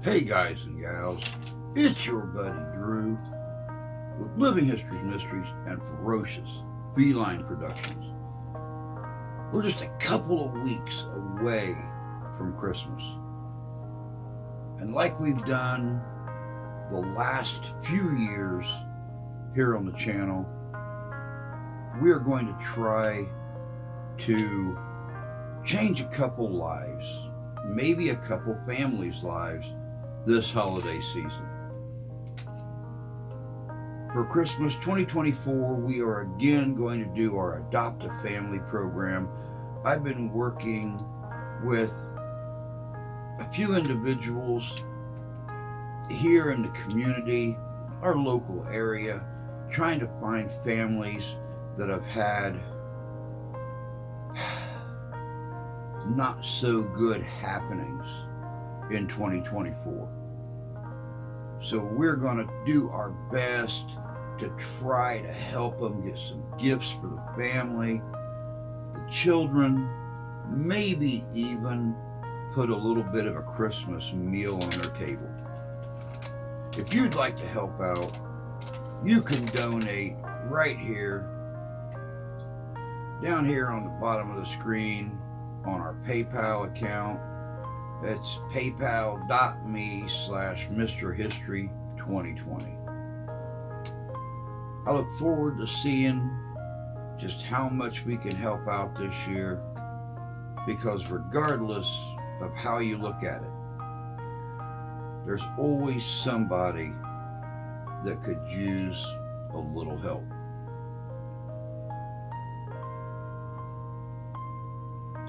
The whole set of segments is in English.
Hey guys and gals, it's your buddy Drew with Living History's Mysteries and Ferocious Feline Productions. We're just a couple of weeks away from Christmas. And like we've done the last few years here on the channel, we're going to try to change a couple lives, maybe a couple families' lives this holiday season. For Christmas 2024, we are again going to do our Adopt a Family program. I've been working with a few individuals here in the community, our local area, trying to find families that have had not so good happenings in 2024. So we're going to do our best to try to help them get some gifts for the family, the children, maybe even put a little bit of a Christmas meal on their table. If you'd like to help out, you can donate right here, down here on the bottom of the screen on our PayPal account. It's paypal.me/MrHistory2020. I look forward to seeing just how much we can help out this year, because regardless of how you look at it, there's always somebody that could use a little help.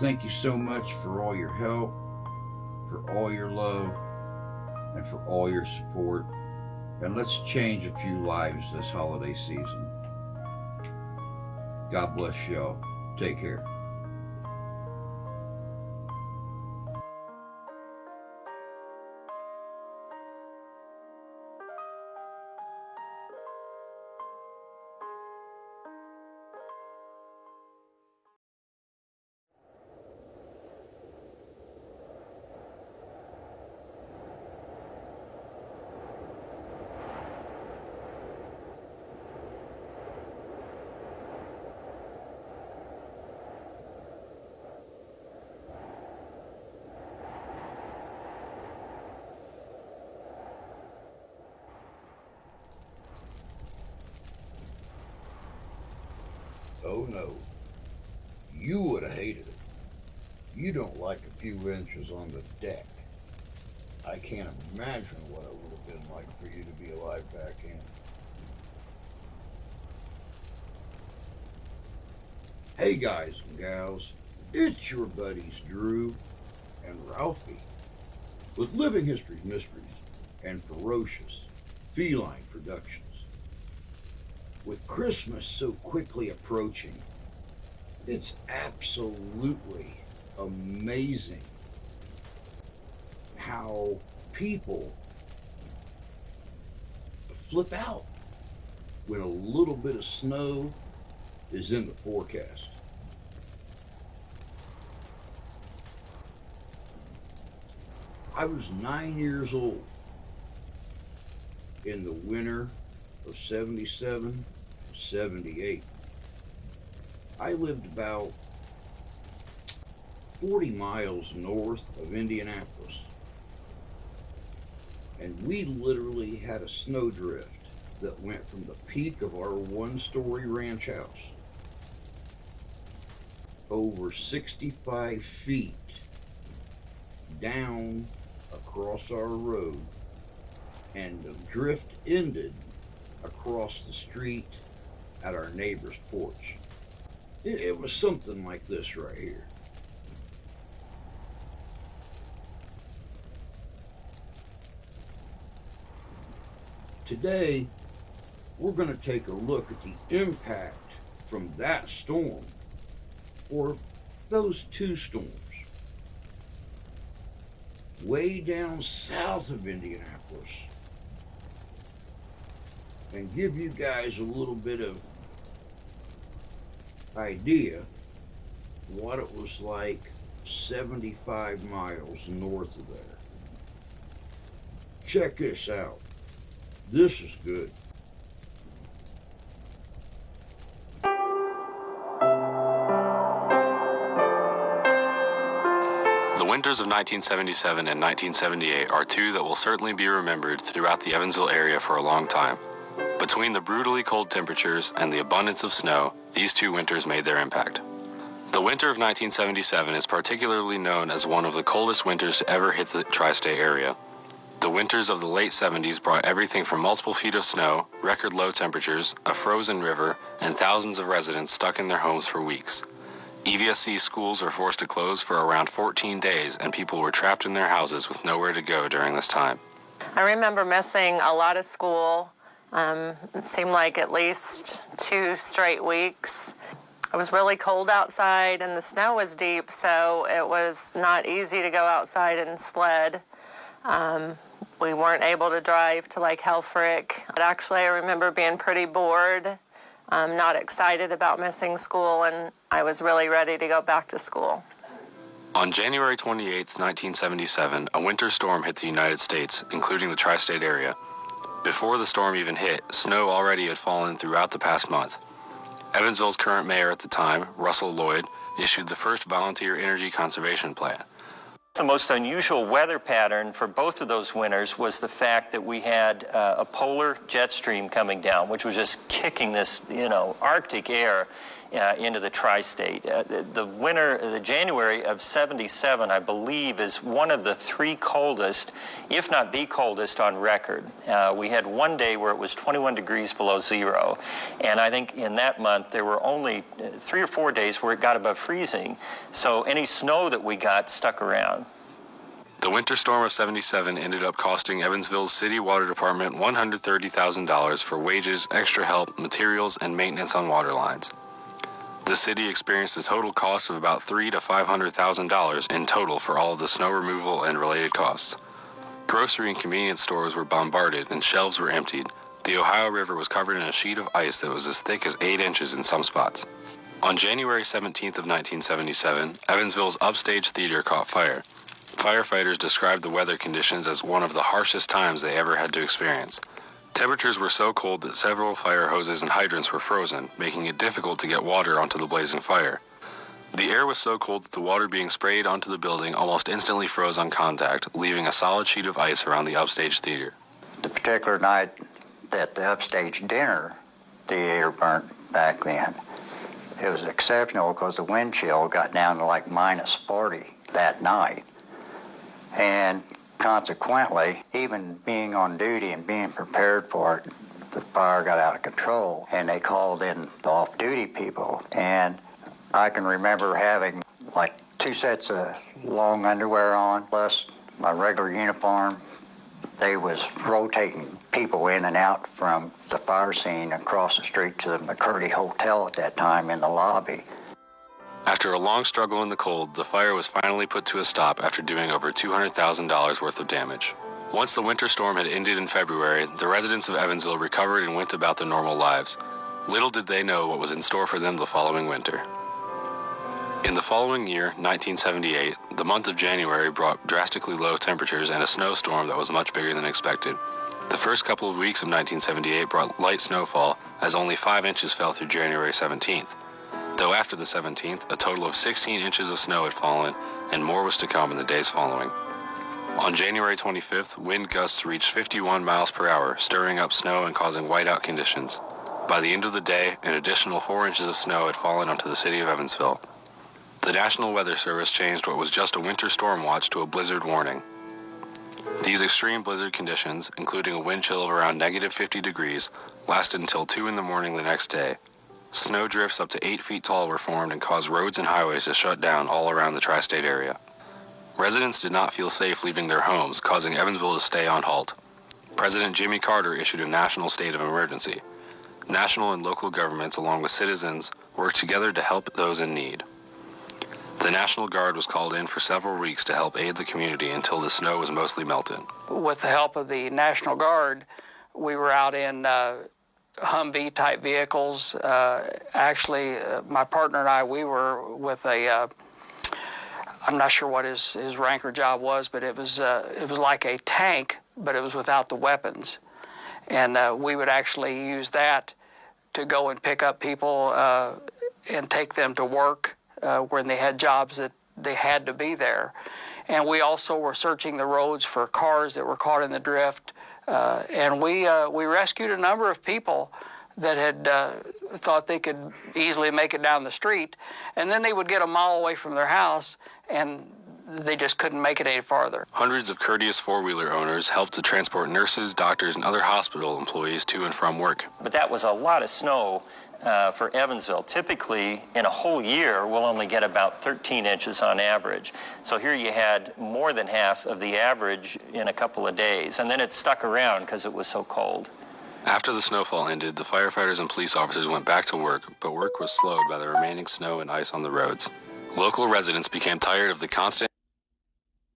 Thank you so much for all your help, for all your love, and for all your support. And let's change a few lives this holiday season. God bless y'all. Take care. Oh no, you would have hated it. You don't like a few inches on the deck. I can't imagine what it would have been like for you to be alive back in. Hey guys and gals, it's your buddies Drew and Ralphie with Living History's Mysteries and Ferocious Feline Productions. With Christmas so quickly approaching, it's absolutely amazing how people flip out when a little bit of snow is in the forecast. I was 9 years old in the winter of 77, 78. I lived about 40 miles north of Indianapolis, and we literally had a snowdrift that went from the peak of our one-story ranch house over 65 feet down across our road, and the drift ended across the street at our neighbor's porch. It was something like this right here. Today, we're going to take a look at the impact from that storm, or those two storms, way down south of Indianapolis, and give you guys a little bit of idea what it was like 75 miles north of there. Check this out. This is good. The winters of 1977 and 1978 are two that will certainly be remembered throughout the Evansville area for a long time. Between the brutally cold temperatures and the abundance of snow, these two winters made their impact. The winter of 1977 is particularly known as one of the coldest winters to ever hit the tri-state area. The winters of the late 70s brought everything from multiple feet of snow, record low temperatures, a frozen river, and thousands of residents stuck in their homes for weeks. EVSC schools were forced to close for around 14 days, and people were trapped in their houses with nowhere to go during this time. I remember missing a lot of school. It seemed like at least 2 straight weeks. It was really cold outside and the snow was deep, so it was not easy to go outside and sled. We weren't able to drive to like Helfrich. But actually, I remember being pretty bored. Not excited about missing school, and I was really ready to go back to school. On January 28, 1977, a winter storm hit the United States, including the tri-state area. Before the storm even hit, snow already had fallen throughout the past month. Evansville's current mayor at the time, Russell Lloyd, issued the first volunteer energy conservation plan. The most unusual weather pattern for both of those winters was the fact that we had a polar jet stream coming down, which was just kicking this, Arctic air into the tri-state. The January of 77, I believe, is one of the 3 coldest, if not the coldest, on record. We had one day where it was 21 degrees below zero, and I think in that month there were only 3 or 4 days where it got above freezing, so any snow that we got stuck around. The winter storm of 77 ended up costing Evansville's city water department $130,000 for wages, extra help, materials, and maintenance on water lines. The city experienced a total cost of about $300,000 to $500,000 in total for all of the snow removal and related costs. Grocery and convenience stores were bombarded and shelves were emptied. The Ohio River was covered in a sheet of ice that was as thick as 8 inches in some spots. On January 17th of 1977, Evansville's Upstage Theater caught fire. Firefighters described the weather conditions as one of the harshest times they ever had to experience. Temperatures were so cold that several fire hoses and hydrants were frozen, making it difficult to get water onto the blazing fire. The air was so cold that the water being sprayed onto the building almost instantly froze on contact, leaving a solid sheet of ice around the Upstage Theater. The particular night that the Upstage Dinner Theater burnt back then, it was exceptional because the wind chill got down to like minus 40 that night. And consequently, even being on duty and being prepared for it, the fire got out of control, and they called in the off-duty people. And I can remember having like 2 sets of long underwear on, plus my regular uniform. They was rotating people in and out from the fire scene across the street to the McCurdy Hotel at that time in the lobby. After a long struggle in the cold, the fire was finally put to a stop after doing over $200,000 worth of damage. Once the winter storm had ended in February, the residents of Evansville recovered and went about their normal lives. Little did they know what was in store for them the following winter. In the following year, 1978, the month of January brought drastically low temperatures and a snowstorm that was much bigger than expected. The first couple of weeks of 1978 brought light snowfall, as only 5 inches fell through January 17th. Though after the 17th, a total of 16 inches of snow had fallen, and more was to come in the days following. On January 25th, wind gusts reached 51 miles per hour, stirring up snow and causing whiteout conditions. By the end of the day, an additional 4 inches of snow had fallen onto the city of Evansville. The National Weather Service changed what was just a winter storm watch to a blizzard warning. These extreme blizzard conditions, including a wind chill of around negative 50 degrees, lasted until 2 in the morning the next day. Snow drifts up to 8 feet tall were formed and caused roads and highways to shut down all around the tri-state area. Residents did not feel safe leaving their homes, causing Evansville to stay on halt. President Jimmy Carter issued a national state of emergency. National and local governments, along with citizens, worked together to help those in need. The National Guard was called in for several weeks to help aid the community until the snow was mostly melted. With the help of the National Guard, we were out in Humvee-type vehicles. Actually, my partner and I, we were with a, I'm not sure what his rank or job was, but it was like a tank, but it was without the weapons. And we would actually use that to go and pick up people and take them to work when they had jobs that they had to be there. And we also were searching the roads for cars that were caught in the drift. And we rescued a number of people that had thought they could easily make it down the street. And then they would get a mile away from their house and they just couldn't make it any farther. Hundreds of courteous four-wheeler owners helped to transport nurses, doctors, and other hospital employees to and from work. But that was a lot of snow for Evansville. Typically, in a whole year, we'll only get about 13 inches on average. So here you had more than half of the average in a couple of days. And then it stuck around because it was so cold. After the snowfall ended, the firefighters and police officers went back to work, but work was slowed by the remaining snow and ice on the roads. Local residents became tired of the constant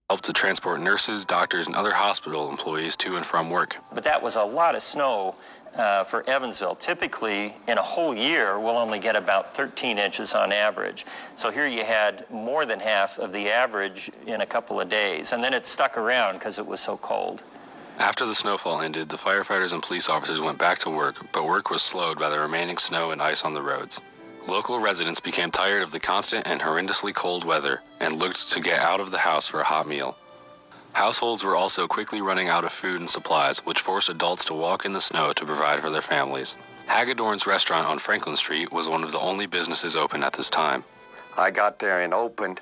help to transport nurses, doctors, and other hospital employees to and from work. But that was a lot of snow for Evansville. Typically, in a whole year, we'll only get about 13 inches on average. So here you had more than half of the average in a couple of days. And then it stuck around because it was so cold. After the snowfall ended, the firefighters and police officers went back to work, but work was slowed by the remaining snow and ice on the roads. Local residents became tired of the constant and horrendously cold weather and looked to get out of the house for a hot meal. Households were also quickly running out of food and supplies, which forced adults to walk in the snow to provide for their families. Hagedorn's restaurant on Franklin Street was one of the only businesses open at this time. I got there and opened,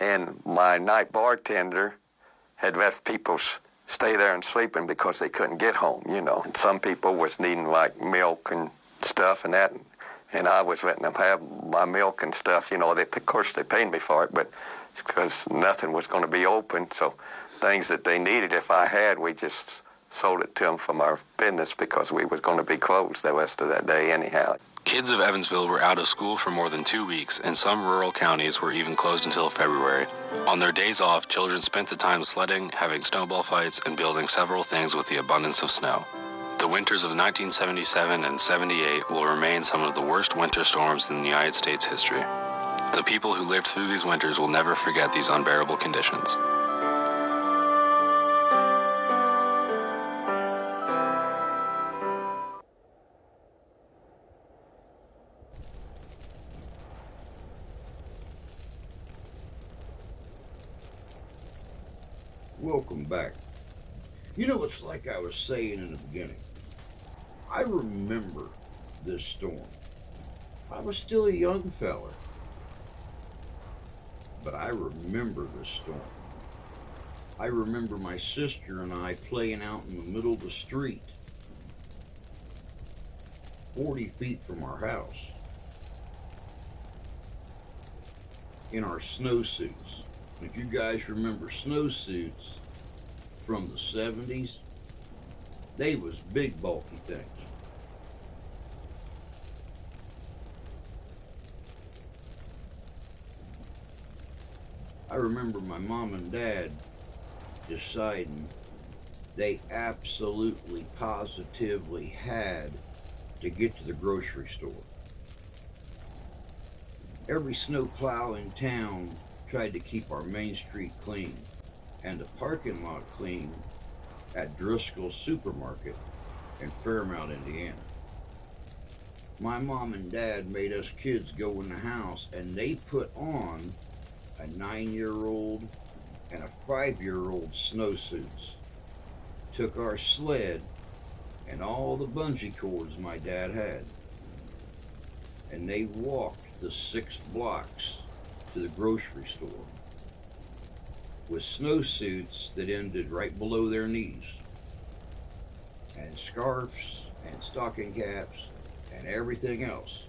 and my night bartender had left people stay there and sleeping because they couldn't get home, you know. And some people was needing like milk and stuff and that, and I was letting them have my milk and stuff, you know. Of course, they paid me for it, but it's because nothing was going to be open, so things that they needed, if I had, we just sold it to them from our business because we was going to be closed the rest of that day anyhow. Kids of Evansville were out of school for more than 2 weeks, and some rural counties were even closed until February. On their days off, children spent the time sledding, having snowball fights, and building several things with the abundance of snow. The winters of 1977 and 78 will remain some of the worst winter storms in the United States history. The people who lived through these winters will never forget these unbearable conditions. Welcome back. You know, it's like I was saying in the beginning. I remember this storm. I was still a young fella, but I remember this storm. I remember my sister and I playing out in the middle of the street, 40 feet from our house, in our snowsuits. If you guys remember snowsuits from the 70s, they was big bulky things. I remember my mom and dad deciding they absolutely positively had to get to the grocery store. Every snowplow in town tried to keep our main street clean and the parking lot clean at Driscoll's Supermarket in Fairmount, Indiana. My mom and dad made us kids go in the house, and they put on a 9-year-old and a 5-year-old snowsuits, took our sled and all the bungee cords my dad had, and they walked the 6 blocks to the grocery store with snowsuits that ended right below their knees, and scarves and stocking caps and everything else,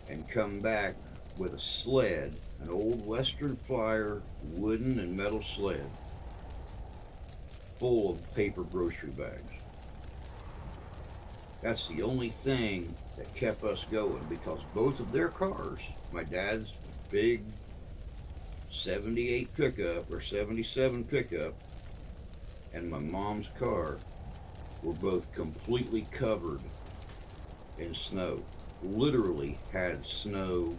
and come back with a sled, an old Western Flyer wooden and metal sled full of paper grocery bags. That's the only thing that kept us going, because both of their cars, my dad's big 78 pickup or 77 pickup and my mom's car, were both completely covered in snow. Literally had snow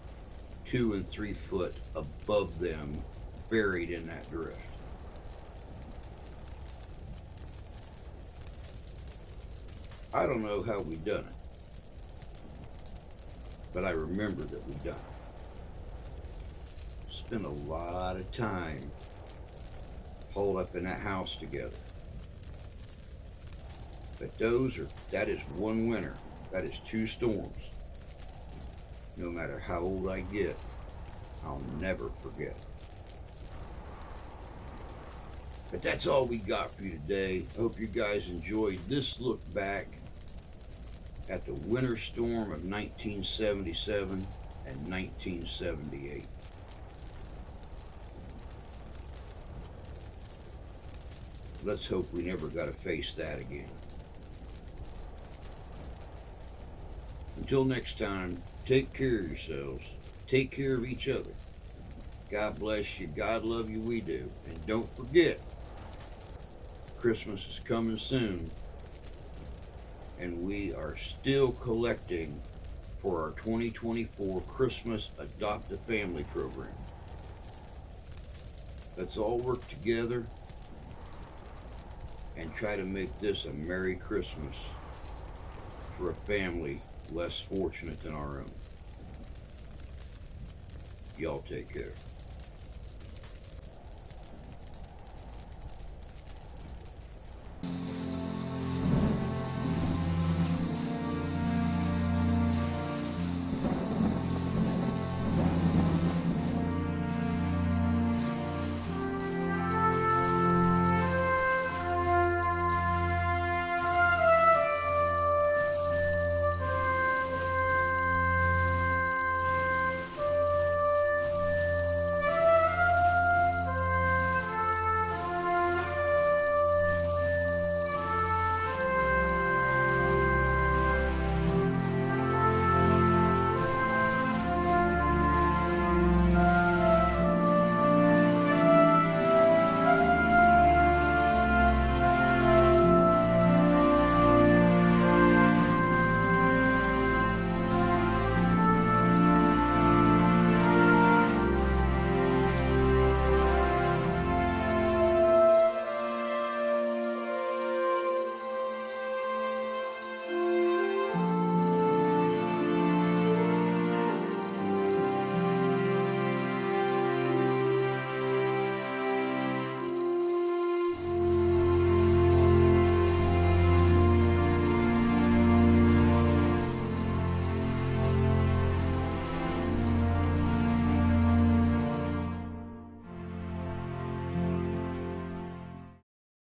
2 and 3 foot above them, buried in that drift. I don't know how we done it, but I remember that we done it. Spent a lot of time holed up in that house together. But that is one winter. That is two storms. No matter how old I get, I'll never forget. But that's all we got for you today. I hope you guys enjoyed this look back at the winter storm of 1977 and 1978. Let's hope we never got to face that again. Until next time, take care of yourselves. Take care of each other. God bless you. God love you. We do. And don't forget, Christmas is coming soon. And we are still collecting for our 2024 Christmas Adopt a Family program. Let's all work together and try to make this a Merry Christmas for a family less fortunate than our own. Y'all take care.